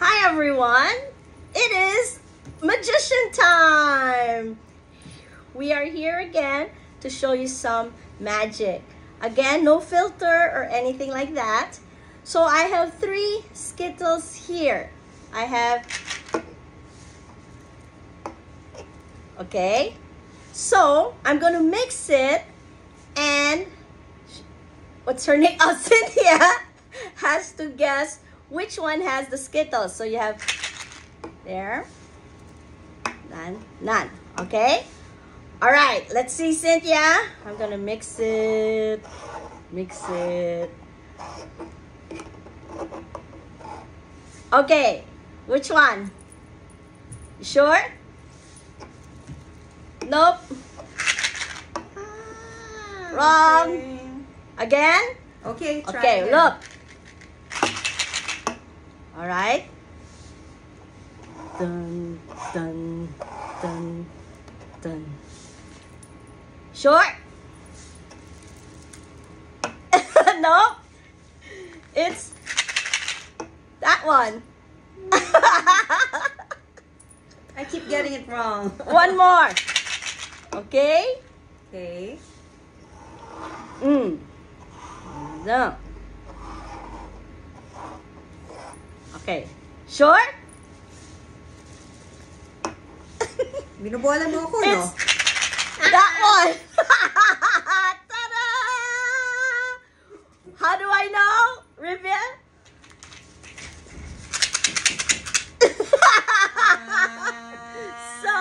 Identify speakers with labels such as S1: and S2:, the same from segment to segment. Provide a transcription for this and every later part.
S1: Hi everyone, it is magician time. We are here again to show you some magic. Again, no filter or anything like that. So I have 3 Skittles here. I have, okay, so I'm gonna mix it, and what's her name? Oh, Cynthia has to guess which one has the Skittles. So you have there, none, okay? All right, let's see, Cynthia. I'm gonna mix it. Okay, which one? You sure? Nope. Wrong.
S2: Okay.
S1: Again?
S2: Okay, try
S1: Okay,
S2: again.
S1: look. All right. Dun, dun, dun, dun. Sure? No. It's that one.
S2: I keep getting it wrong.
S1: One more. Okay?
S2: Okay.
S1: No. Okay. Sure?
S2: Binubola mo ako, no?
S1: It's that one. Ta-da! How do I know, Rivian? So,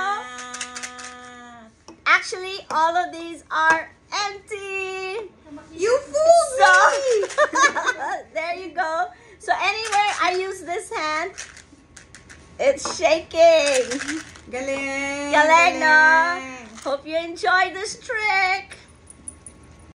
S1: actually, all of these are empty.
S2: You fooled
S1: So,
S2: me!
S1: there you go. So, anywhere I use this hand, it's shaking.
S2: Galing!
S1: Galing, no?
S2: Galing.
S1: Hope you enjoyed this trick.